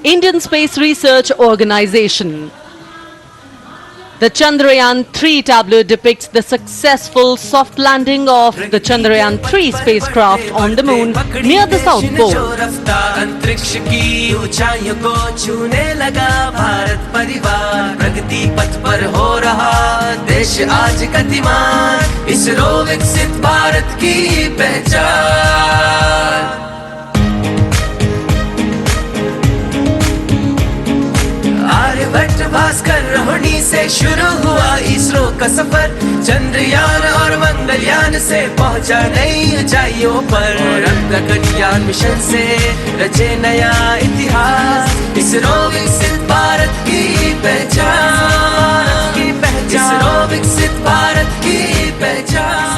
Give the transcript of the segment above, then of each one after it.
Indian Space Research Organization. The Chandrayaan-3 tableau depicts the successful soft landing of the Chandrayaan-3 spacecraft on the moon near the South Pole. अंतरिक्ष की ऊंचाइयों को छूने लगा भारत परिवार, प्रगति पथ पर हो रहा देश आज गतिमान, इसरो विकसित भारत की पहचान। आर्यभट्ट भास्कर रोहिणी से शुरू हुआ इसरो का सफर, चंद्रयान और मंगलयान से पहुंचा नई ऊंचाइयों पर, और गगनयान मिशन से रचे नया इतिहास, इसरो विकसित भारत की पहचान, इसरो विकसित भारत की पहचान।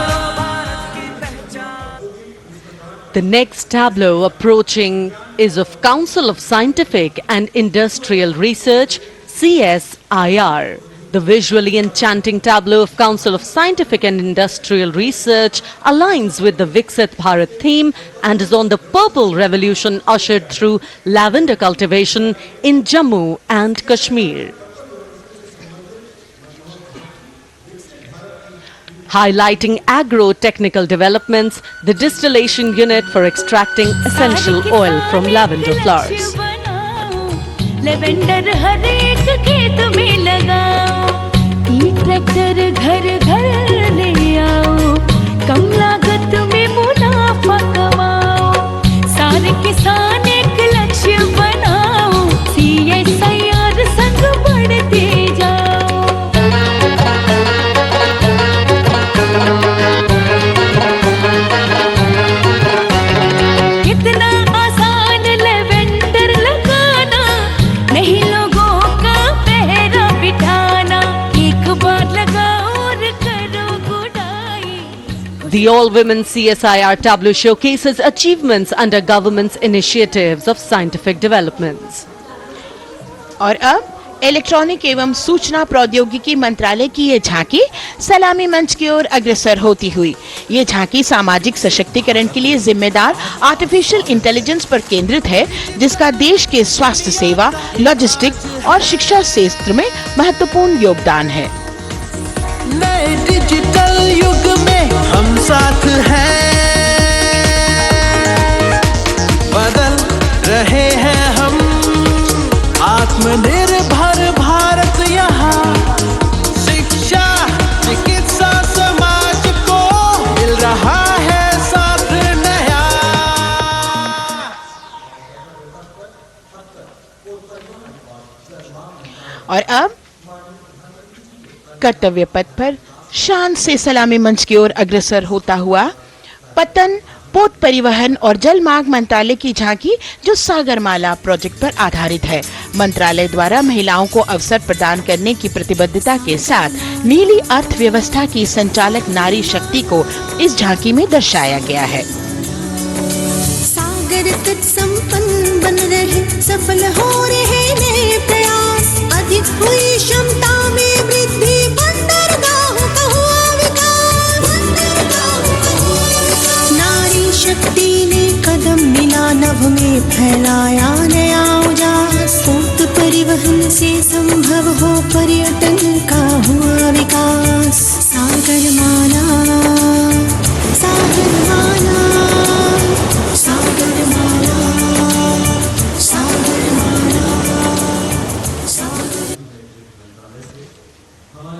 The next tableau approaching is of Council of Scientific and Industrial Research, CSIR. The visually enchanting tableau of Council of Scientific and Industrial Research aligns with the Viksit Bharat theme and is on the purple revolution ushered through lavender cultivation in Jammu and Kashmir. Highlighting agro-technical developments, the distillation unit for extracting essential oil from lavender flowers. Lavender हर एक खेत में लगाओ, tractor घर घर ले आओ, कम लागत में मुनाफा कमाओ, सारे किसान एक लक्ष्य बनाओ, CSIR संग बढ़ते जाओ। The all-women CSIR tableau showcases achievements under government's initiatives of scientific developments. और अब इलेक्ट्रॉनिक एवं सूचना प्रौद्योगिकी मंत्रालय की ये झांकी सलामी मंच की ओर अग्रसर होती हुई। ये झांकी सामाजिक सशक्तिकरण के लिए जिम्मेदार आर्टिफिशियल इंटेलिजेंस पर केंद्रित है, जिसका देश के स्वास्थ्य सेवा, लॉजिस्टिक्स और शिक्षा क्षेत्र में महत्वपूर्ण योगदान है। नए डिजिटल युग में हम साथ हैं, बदल रहे हैं हम, आत्मनिर्भर भारत यहाँ, शिक्षा चिकित्सा समाज को मिल रहा है साथ नया। और अब कर्तव्य पथ पर शान से सलामी मंच की ओर अग्रसर होता हुआ पतन, पोत परिवहन और जल मार्ग मंत्रालय की झांकी, जो सागरमाला प्रोजेक्ट पर आधारित है। मंत्रालय द्वारा महिलाओं को अवसर प्रदान करने की प्रतिबद्धता के साथ नीली अर्थव्यवस्था की संचालक नारी शक्ति को इस झांकी में दर्शाया गया है। सागर तट संपन्न बन रहे, सफल हो रहे नए प्रयास, अधिक हुई क्षमता में वृद्धि, बंदरगाहों का हुआ विकास, नारी शक्ति ने कदम मिला नभ में, फैलाया नया उजास, पोत परिवहन से संभव हो पर्यटन का हुआ विकास। Sagarmala, Sagarmala, Sagarmala, Sagarmala.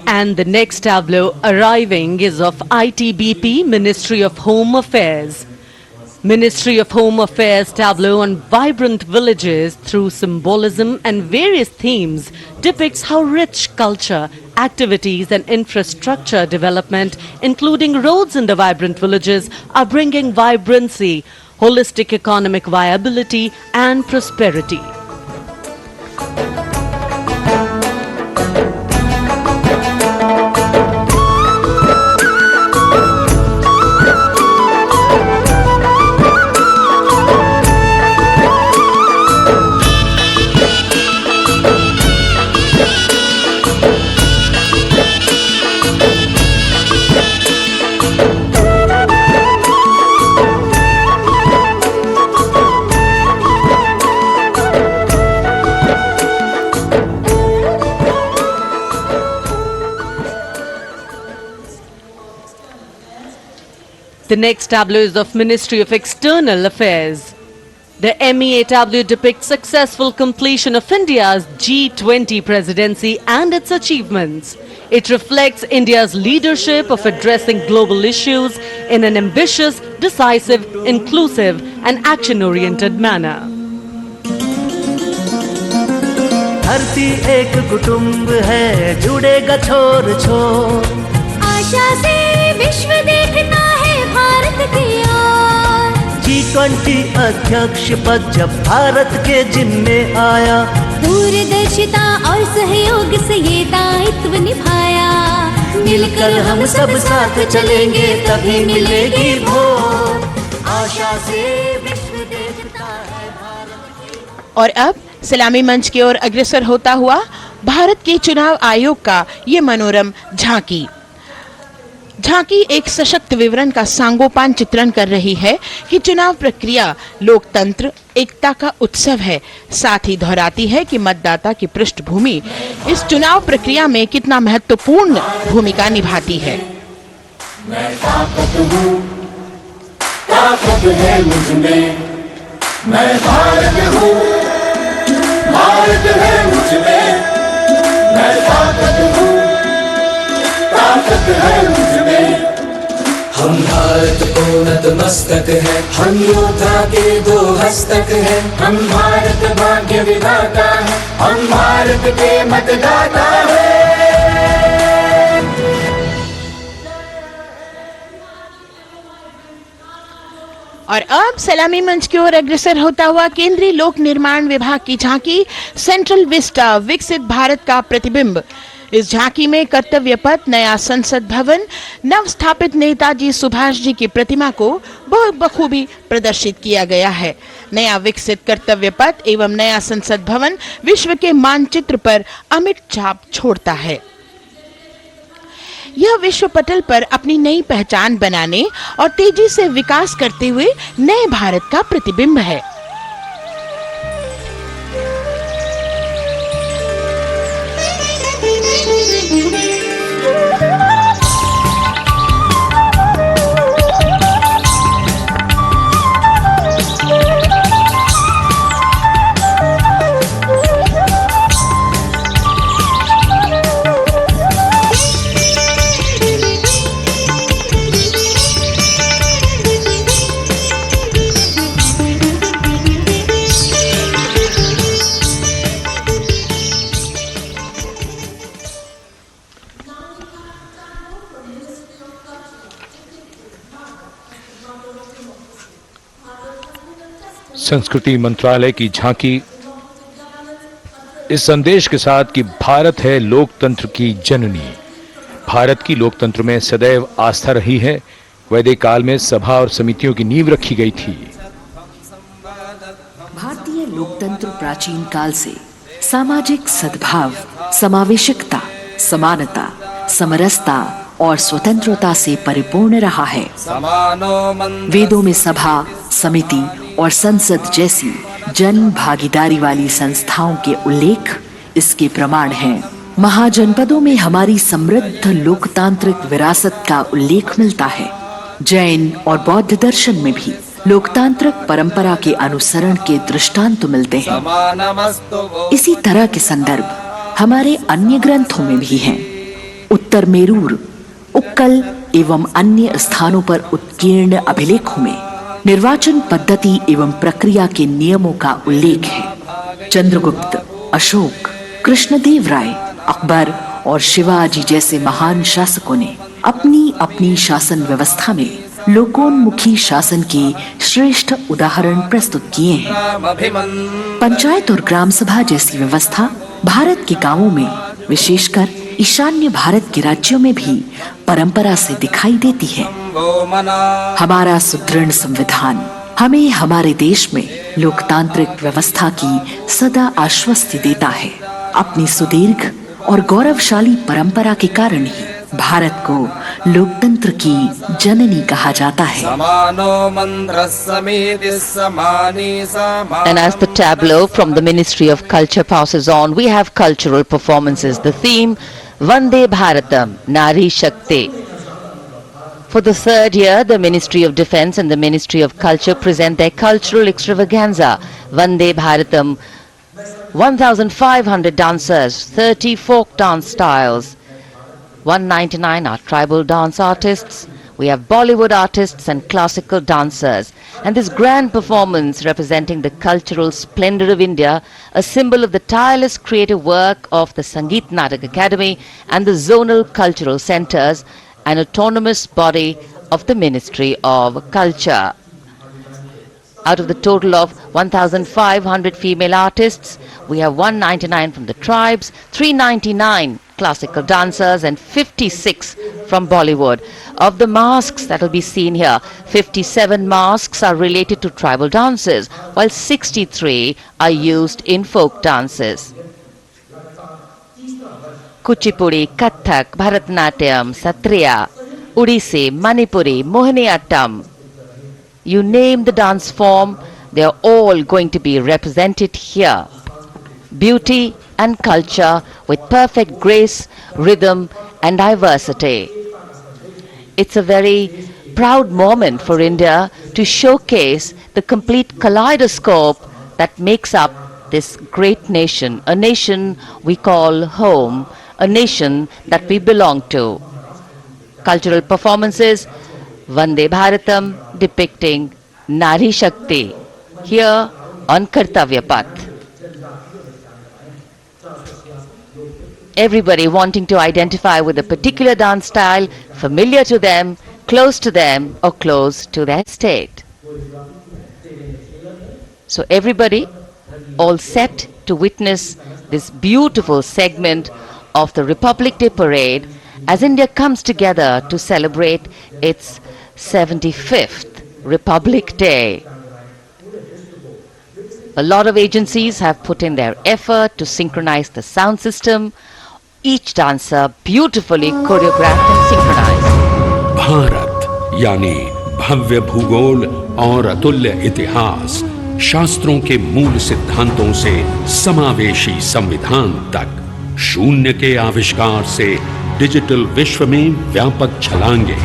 And the next tableau arriving is of ITBP, Ministry of Home Affairs. Ministry of Home Affairs tableau on vibrant villages through symbolism and various themes depicts how rich culture, activities and infrastructure development, including roads in the vibrant villages, are bringing vibrancy, holistic economic viability and prosperity. The next tableau is of Ministry of External Affairs. The MEA tableau depicts successful completion of India's G20 presidency and its achievements. It reflects India's leadership of addressing global issues in an ambitious, decisive, inclusive and action-oriented manner. धरती एक कुटुंब है, जुड़ेगा छोर छोर। आशा से विश्व देखता है भारत की ओर। G20 अध्यक्ष पद जब भारत के जिम्मे आया, दूरदर्शिता और सहयोग से ये दायित्व निभाया। मिलकर हम सब साथ चलेंगे तभी मिलेगी भोर। आशा से विश्व देखता है भारत। और अब सलामी मंच की ओर अग्रसर होता हुआ भारत के चुनाव आयोग का ये मनोरम झांकी एक सशक्त विवरण का सांगोपान चित्रण कर रही है कि चुनाव प्रक्रिया लोकतंत्र एकता का उत्सव है। साथ ही दोहराती है कि मतदाता की पृष्ठभूमि इस चुनाव प्रक्रिया में कितना महत्वपूर्ण भूमिका निभाती है। मैं ताकत हूँ, ताकत है मुझमें, मैं भारत हूँ, भारत है मुझमें, मैं ताकत हूँ, ताकत है मुझमें। हम भारत को नतमस्तक है, हम योद्धा के दो हस्तक है। हम भारत भाग्य विधाता है, हम भारत के मतदाता है। और अब सलामी मंच की ओर अग्रसर होता हुआ केंद्रीय लोक निर्माण विभाग की झांकी सेंट्रल विस्टा विकसित भारत का प्रतिबिंब। इस झांकी में कर्तव्य पथ, नया संसद भवन, नव स्थापित नेताजी सुभाष जी की प्रतिमा को बहुत बखूबी प्रदर्शित किया गया है। नया विकसित कर्तव्य पथ एवं नया संसद भवन विश्व के मानचित्र पर अमिट छाप छोड़ता है। यह विश्व पटल पर अपनी नई पहचान बनाने और तेजी से विकास करते हुए नए भारत का प्रतिबिंब है। संस्कृति मंत्रालय की झांकी इस संदेश के साथ कि भारत है लोकतंत्र की जननी। भारत की लोकतंत्र में सदैव आस्था रही है। वैदिक काल में सभा और समितियों की नींव रखी गई थी। भारतीय लोकतंत्र प्राचीन काल से सामाजिक सद्भाव, समावेशकता, समानता, समरसता और स्वतंत्रता से परिपूर्ण रहा है। वेदों में सभा, समिति और संसद जैसी जन भागीदारी वाली संस्थाओं के उल्लेख इसके प्रमाण हैं। महाजनपदों में हमारी समृद्ध लोकतांत्रिक विरासत का उल्लेख मिलता है। जैन और बौद्ध दर्शन में भी लोकतांत्रिक परंपरा के अनुसरण के दृष्टांत मिलते हैं। इसी तरह के संदर्भ हमारे अन्य ग्रंथों में भी हैं। उत्तर मेरूर, उक्कल एवं अन्य स्थानों पर उत्कीर्ण अभिलेखों में निर्वाचन पद्धति एवं प्रक्रिया के नियमों का उल्लेख है। चंद्रगुप्त, अशोक, कृष्णदेव राय, अकबर और शिवाजी जैसे महान शासकों ने अपनी अपनी शासन व्यवस्था में लोकोन्मुखी शासन के श्रेष्ठ उदाहरण प्रस्तुत किए हैं। पंचायत और ग्राम सभा जैसी व्यवस्था भारत के गांवों में, विशेषकर ईशान्य भारत के राज्यों में भी परंपरा से दिखाई देती है। हमारा सुदृढ़ संविधान हमें हमारे देश में लोकतांत्रिक व्यवस्था की सदा आश्वस्ति देता है। अपनी सुदीर्घ और गौरवशाली परंपरा के कारण ही भारत को लोकतंत्र की जननी कहा जाता है। And as the tableau from the Ministry of Culture passes on, we have cultural performances. The theme, Vande Bharatam, Nari Shakti. For the third year, the Ministry of Defence and the Ministry of Culture present their cultural extravaganza, Vande Bharatam. 1,500 dancers, 30 folk dance styles, 199 are tribal dance artists. We have Bollywood artists and classical dancers. And this grand performance representing the cultural splendor of India, a symbol of the tireless creative work of the Sangeet Natak Academy and the zonal cultural centers, an autonomous body of the Ministry of Culture. Out of the total of 1,500 female artists, we have 199 from the tribes, 399 classical dancers and 56 from Bollywood. Of the masks that will be seen here, 57 masks are related to tribal dances, while 63 are used in folk dances. Kuchipudi, Kathak, Bharatanatyam, Satriya, Odissi, Manipuri, Mohiniyattam. You name the dance form, they are all going to be represented here. Beauty and culture with perfect grace, rhythm and diversity. It's a very proud moment for India to showcase the complete kaleidoscope that makes up this great nation, a nation we call home, a nation that we belong to. Cultural performances, Vande Bharatam depicting Nari Shakti here on Kartavya Path. Everybody wanting to identify with a particular dance style familiar to them, close to them or close to their state. So everybody all set to witness this beautiful segment of the Republic Day Parade as India comes together to celebrate its 75th Republic Day. A lot of agencies have put in their effort to synchronize the sound system. Each dancer beautifully choreographed and synchronized. Bharat यानी भव्य भूगोल और अतुल्य इतिहास, शास्त्रों के मूल सिद्धांतों से समावेशी संविधान तक, शून्य के आविष्कार से डिजिटल विश्व में व्यापक छलांगे,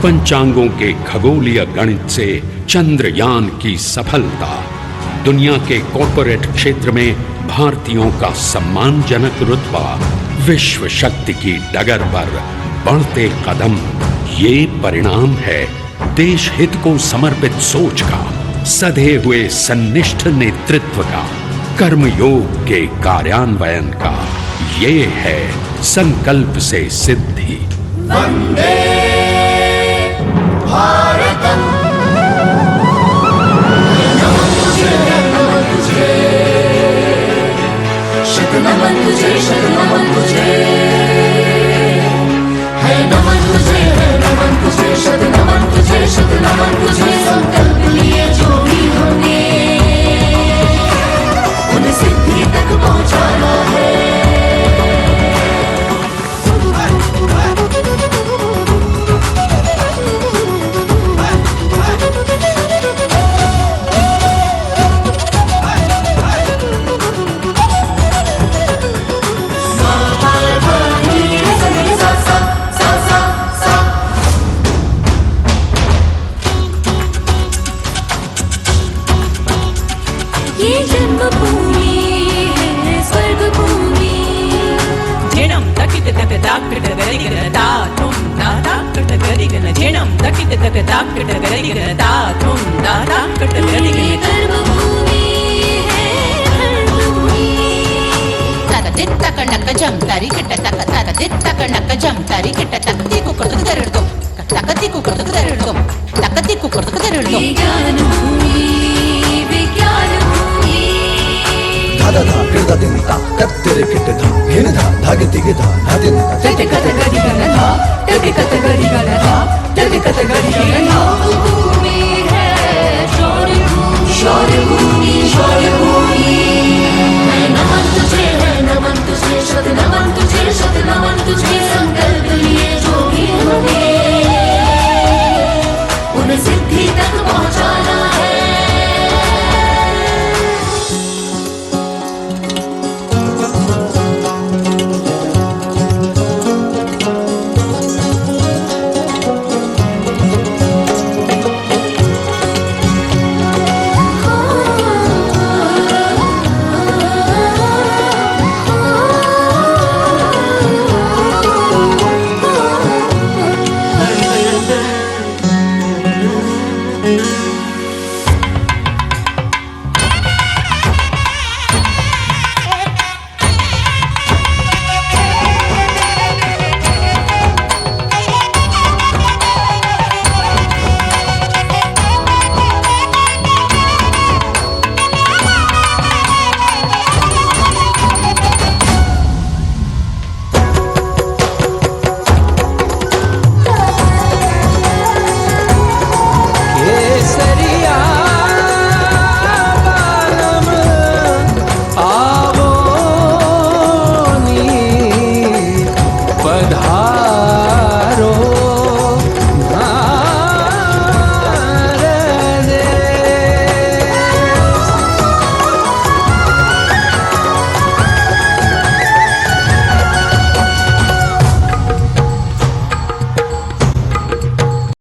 पंचांगों के खगोलीय गणित से चंद्रयान की सफलता, दुनिया के कॉर्पोरेट क्षेत्र में भारतीयों का सम्मानजनक रुतबा, विश्व शक्ति की डगर पर बढ़ते कदम, ये परिणाम है देश हित को समर्पित सोच का, सधे हुए सन्निष्ठ नेतृत्व का, कर्मयोग के कार्यान्वयन का। ये है संकल्प से सिद्धि। वंदे भारतम, नमन तुझे, नमन तुझे, शत नमन तुझे, शत नमन तुझे, है नमन तुझे, है नमन तुझे, शत नमन तुझे, शत नमन तुझे। संकल्प लिए जो भी हमने उन्हें सिद्धि तक पहुंचाना है। ये जन्मभूमि है स्वर्ग भूमि। झेणं तकित तक दाकट गरिगरदा तुम दादा कट गरिगन, झेणं तकित तक दाकट गरिगरदा तुम दादा कट गरिगन। कर्मभूमि है धर्मभूमि। तक दित तक नक जम तारी कट तक तारा दित तक नक जम तारी कट तक ती कुकर तक दरड़ दो, तक ती कुकर तक दरड़ दो, तक ती कुकर तक दरड़ दो। ज्ञान भूमि, विज्ञान भूमि। धादा धा किरदा दिन ता कत्तेरे किट धा हिन धा धागे तिगे धा धादिन ता तटे कत गरिगन धा, तटे कत गरिगन धा, तटे कत गरिगन धा। भूमि है शौर्य भूमि, शौर्य भूमि, शौर्य